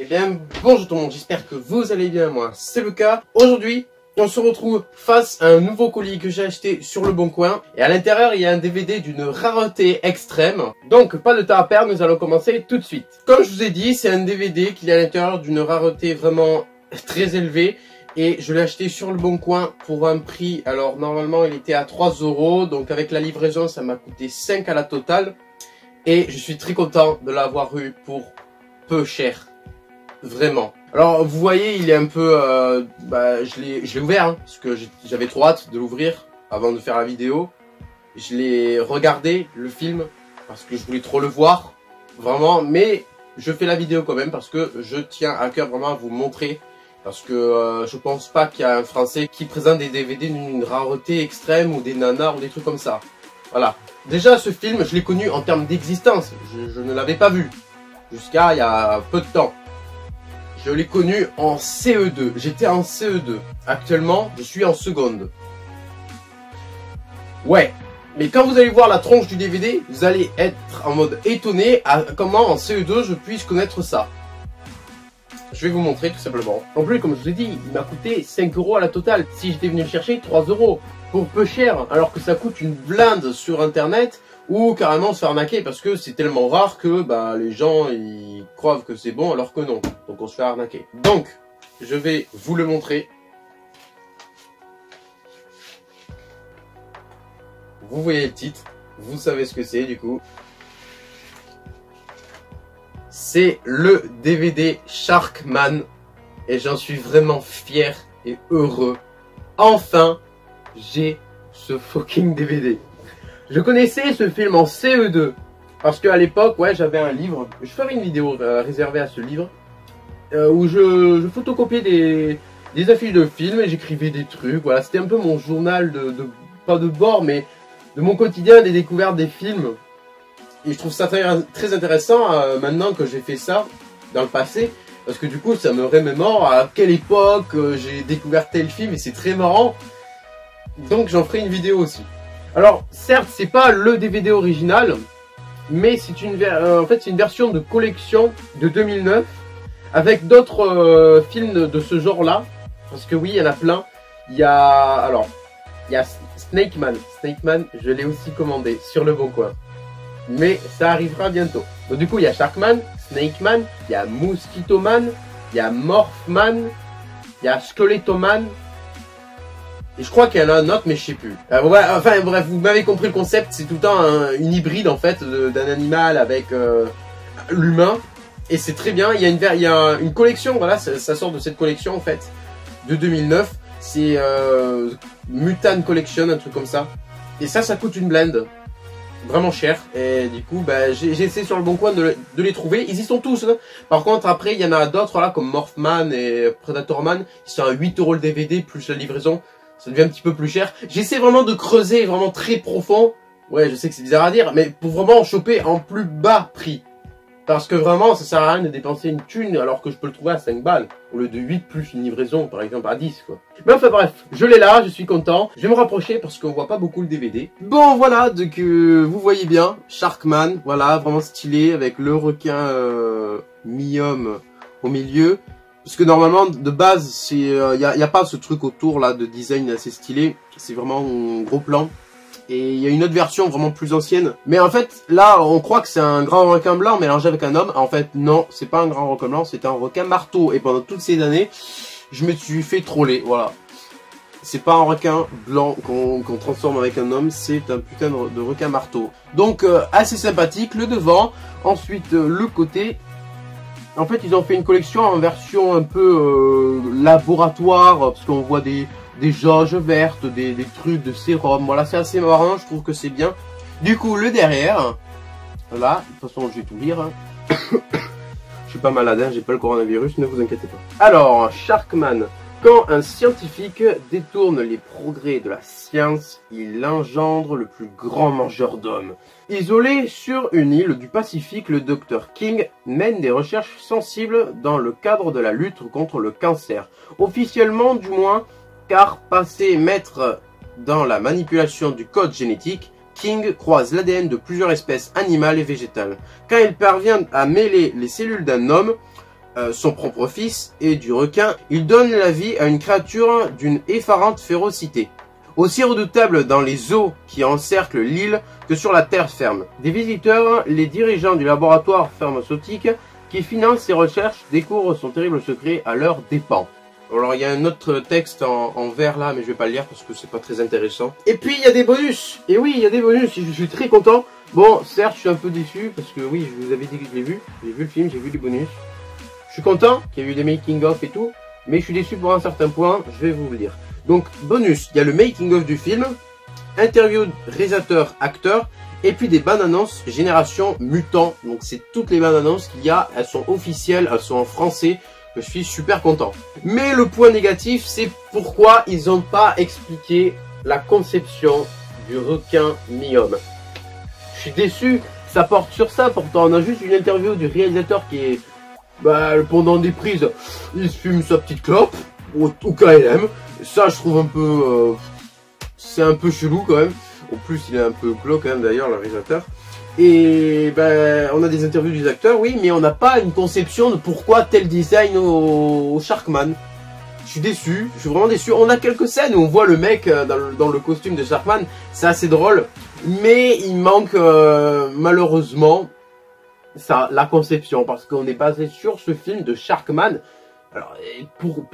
Eh bien, bonjour tout le monde, j'espère que vous allez bien, moi c'est le cas. Aujourd'hui, on se retrouve face à un nouveau colis que j'ai acheté sur le Bon Coin. Et à l'intérieur, il y a un DVD d'une rareté extrême. Donc, pas de temps à perdre, nous allons commencer tout de suite. Comme je vous ai dit, c'est un DVD qui est à l'intérieur d'une rareté vraiment très élevée. Et je l'ai acheté sur le Bon Coin pour un prix, alors normalement il était à 3 €. Donc avec la livraison, ça m'a coûté 5 à la totale. Et je suis très content de l'avoir eu pour peu cher. Vraiment. Alors vous voyez, il est un peu, je l'ai ouvert hein, parce que j'avais trop hâte de l'ouvrir avant de faire la vidéo. Je l'ai regardé le film parce que je voulais trop le voir, vraiment. Mais je fais la vidéo quand même parce que je tiens à cœur vraiment à vous montrer, parce que je pense pas qu'il y a un Français qui présente des DVD d'une rareté extrême ou des nanars ou des trucs comme ça. Voilà. Déjà ce film, je l'ai connu en termes d'existence. Je ne l'avais pas vu jusqu'à il y a peu de temps. Je l'ai connu en CE2. J'étais en CE2. Actuellement, je suis en seconde. Ouais. Mais quand vous allez voir la tronche du DVD, vous allez être en mode étonné à comment en CE2 je puisse connaître ça. Je vais vous montrer tout simplement. En plus, comme je vous ai dit, il m'a coûté 5 € à la totale. Si j'étais venu le chercher, 3 € pour peu cher. Alors que ça coûte une blinde sur internet. Ou carrément se faire arnaquer parce que c'est tellement rare que les gens ils croient que c'est bon alors que non. Donc on se fait arnaquer. Donc je vais vous le montrer. Vous voyez le titre, vous savez ce que c'est du coup. C'est le DVD Sharkman et j'en suis vraiment fier et heureux. Enfin, j'ai ce fucking DVD. Je connaissais ce film en CE2 parce qu'à l'époque, ouais, j'avais un livre. Je ferai une vidéo réservée à ce livre où je photocopiais des affiches de films et j'écrivais des trucs. Voilà, c'était un peu mon journal pas de bord, mais de mon quotidien, des découvertes des films. Et je trouve ça très intéressant maintenant que j'ai fait ça dans le passé, parce que du coup, ça me remémore à quelle époque j'ai découvert tel film et c'est très marrant. Donc, j'en ferai une vidéo aussi. Alors, certes, c'est pas le DVD original, mais c'est en fait, c'est une version de collection de 2009 avec d'autres films de ce genre-là. Parce que oui, il y en a plein. Il y a Snake Man. Snake Man, je l'ai aussi commandé sur le Bon Coin. Mais ça arrivera bientôt. Donc du coup, il y a Sharkman, Snake Man, il y a Mosquito Man, il y a Morph Man, il y a Skeleto Man. Et je crois qu'il y en a un autre, mais je sais plus. Enfin bref, vous m'avez compris le concept. C'est tout le temps une hybride en fait d'un animal avec l'humain. Et c'est très bien. Il y a une collection, voilà, ça sort de cette collection en fait de 2009. C'est Mutant Collection, un truc comme ça. Et ça coûte une blinde. Vraiment cher. Et du coup, j'ai essayé sur le Bon Coin de les trouver. Ils y sont tous. Hein. Par contre, après, il y en a d'autres là comme Morphman et Predator Man. Ils sont à 8 € le DVD plus la livraison. Ça devient un petit peu plus cher. J'essaie vraiment de creuser vraiment très profond. Ouais, je sais que c'est bizarre à dire, mais pour vraiment choper en plus bas prix. Parce que vraiment, ça sert à rien de dépenser une thune alors que je peux le trouver à 5 balles. Au lieu de 8 plus une livraison, par exemple, à 10, quoi. Mais enfin bref, je l'ai là, je suis content. Je vais me rapprocher parce qu'on voit pas beaucoup le DVD. Bon, voilà, donc vous voyez bien, Sharkman, voilà, vraiment stylé, avec le requin mi-homme au milieu. Parce que normalement, de base, c'est y a pas ce truc autour là de design assez stylé. C'est vraiment un gros plan. Et il y a une autre version vraiment plus ancienne. Mais en fait, là, on croit que c'est un grand requin blanc mélangé avec un homme. En fait, non, c'est pas un grand requin blanc, c'est un requin marteau. Et pendant toutes ces années, je me suis fait troller, voilà. C'est pas un requin blanc qu'on transforme avec un homme, c'est un putain de requin marteau. Donc, assez sympathique, le devant. Ensuite, le côté. En fait, ils ont fait une collection en version un peu laboratoire, parce qu'on voit des jauges vertes, des trucs de sérum. Voilà, c'est assez marrant, je trouve que c'est bien. Du coup, le derrière, là, de toute façon, je vais tout lire. Hein. Je suis pas malade, hein, j'ai pas le coronavirus, ne vous inquiétez pas. Alors, Sharkman. Quand un scientifique détourne les progrès de la science, il engendre le plus grand mangeur d'hommes. Isolé sur une île du Pacifique, le Dr King mène des recherches sensibles dans le cadre de la lutte contre le cancer. Officiellement du moins, car passé maître dans la manipulation du code génétique, King croise l'ADN de plusieurs espèces animales et végétales. Quand il parvient à mêler les cellules d'un homme, son propre fils, et du requin, il donne la vie à une créature d'une effarante férocité, aussi redoutable dans les eaux qui encerclent l'île que sur la terre ferme. Des visiteurs, les dirigeants du laboratoire pharmaceutique qui finance ces recherches découvrent son terrible secret à leurs dépens. Alors il y a un autre texte en vert là, mais je vais pas le lire parce que c'est pas très intéressant. Et puis il y a des bonus. Et oui, il y a des bonus et je suis très content. Bon, certes, je suis un peu déçu parce que oui, je vous avais dit que je l'ai vu. J'ai vu le film, j'ai vu les bonus. Je suis content qu'il y ait eu des making of et tout, mais je suis déçu pour un certain point, je vais vous le dire. Donc bonus, il y a le making of du film, interview réalisateur, acteur, et puis des bandes annonces Génération Mutant. Donc c'est toutes les bandes annonces qu'il y a, elles sont officielles, elles sont en français. Je suis super content. Mais le point négatif, c'est pourquoi ils n'ont pas expliqué la conception du requin mi-homme. Je suis déçu, ça porte sur ça. Pourtant, on a juste une interview du réalisateur qui est, pendant des prises, il se fume sa petite clope au KLM. Ça, je trouve un peu, c'est un peu chelou quand même. En plus, il est un peu glauque quand même d'ailleurs, le réalisateur. Et on a des interviews des acteurs, oui, mais on n'a pas une conception de pourquoi tel design au Sharkman. Je suis déçu, je suis vraiment déçu. On a quelques scènes où on voit le mec dans le costume de Sharkman, c'est assez drôle, mais il manque malheureusement la conception, parce qu'on est basé sur ce film de Sharkman. Alors,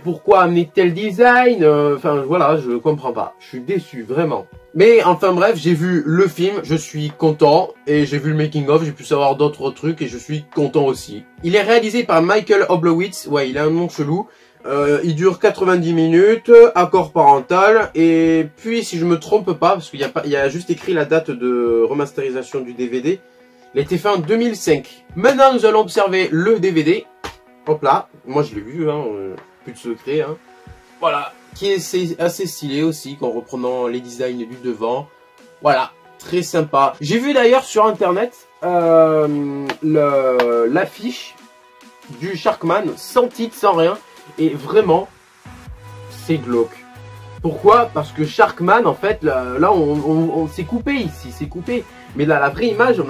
pourquoi amener tel design? Enfin, voilà, je comprends pas. Je suis déçu, vraiment. Mais, enfin bref, j'ai vu le film, je suis content. Et j'ai vu le making of, j'ai pu savoir d'autres trucs et je suis content aussi. Il est réalisé par Michael Oblowitz. Ouais, il a un nom chelou. Il dure 90 minutes, accord parental. Et puis, si je me trompe pas, parce qu'il y a juste écrit la date de remasterisation du DVD. Il a été fait en 2005. Maintenant, nous allons observer le DVD. Hop là, moi je l'ai vu, hein, plus de secret, hein. Voilà, qui est assez stylé aussi, en reprenant les designs du devant. Voilà, très sympa. J'ai vu d'ailleurs sur internet l'affiche du Sharkman, sans titre, sans rien, et vraiment, c'est glauque. Pourquoi? Parce que Sharkman, en fait, là on s'est coupé ici, c'est coupé. Mais là, la vraie image,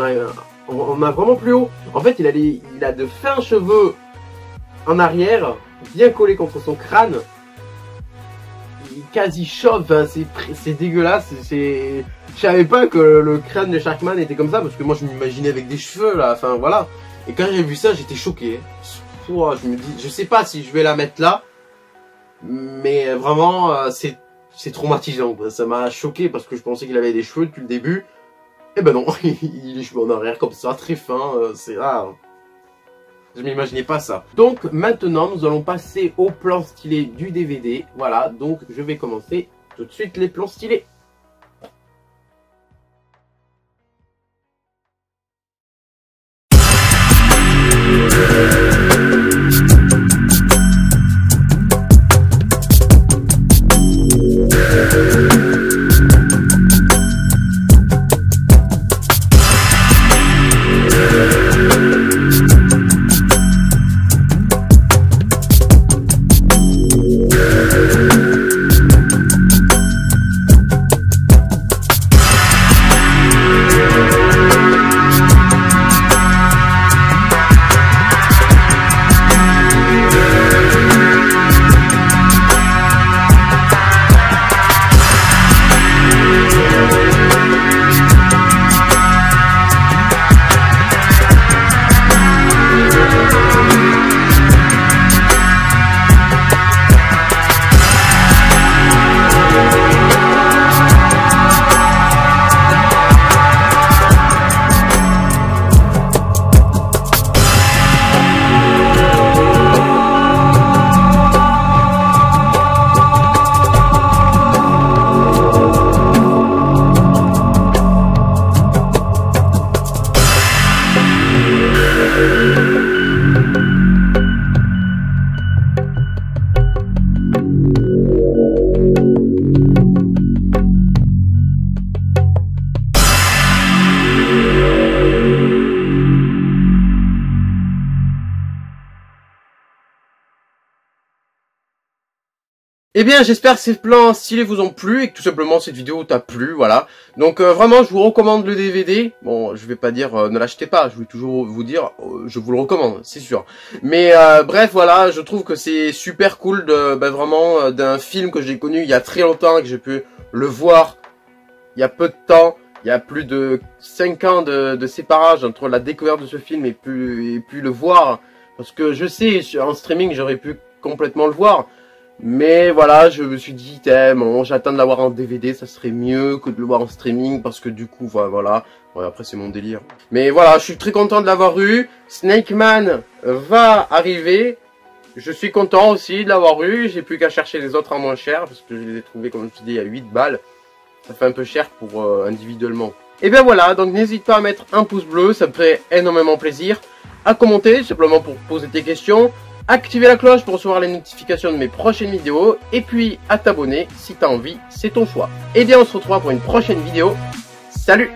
on a vraiment plus haut. En fait, il a de fins cheveux en arrière, bien collé contre son crâne. Il est quasi chauve, hein, c'est dégueulasse. Je savais pas que le crâne de Sharkman était comme ça, parce que moi je m'imaginais avec des cheveux là, enfin voilà. Et quand j'ai vu ça, j'étais choqué. Je me dis, je sais pas si je vais la mettre là, mais vraiment c'est traumatisant. Ça m'a choqué parce que je pensais qu'il avait des cheveux depuis le début. Et ben non, il a les cheveux en arrière comme ça, très fin, c'est rare. Je m'imaginais pas ça. Donc maintenant nous allons passer au plan stylé du DVD. Voilà, donc je vais commencer tout de suite les plans stylés. Eh bien, j'espère que ces plans stylés vous ont plu et que tout simplement cette vidéo t'a plu, voilà. Donc vraiment, je vous recommande le DVD. Bon, je vais pas dire ne l'achetez pas, je vais toujours vous dire je vous le recommande, c'est sûr. Mais bref, voilà, je trouve que c'est super cool de vraiment d'un film que j'ai connu il y a très longtemps et que j'ai pu le voir il y a peu de temps. Il y a plus de 5 ans de séparage entre la découverte de ce film et puis le voir. Parce que je sais, en streaming, j'aurais pu complètement le voir. Mais voilà, je me suis dit, bon, j'attends de l'avoir en DVD, ça serait mieux que de le voir en streaming, parce que du coup, voilà. Ouais, après, c'est mon délire. Mais voilà, je suis très content de l'avoir eu. Snake Man va arriver. Je suis content aussi de l'avoir eu. J'ai plus qu'à chercher les autres en moins cher, parce que je les ai trouvés, comme je te dis, à 8 balles. Ça fait un peu cher pour individuellement. Et bien voilà, donc n'hésite pas à mettre un pouce bleu, ça me ferait énormément plaisir. À commenter, simplement pour poser tes questions. Activer la cloche pour recevoir les notifications de mes prochaines vidéos. Et puis à t'abonner si t'as envie, c'est ton choix. Et bien on se retrouve pour une prochaine vidéo. Salut!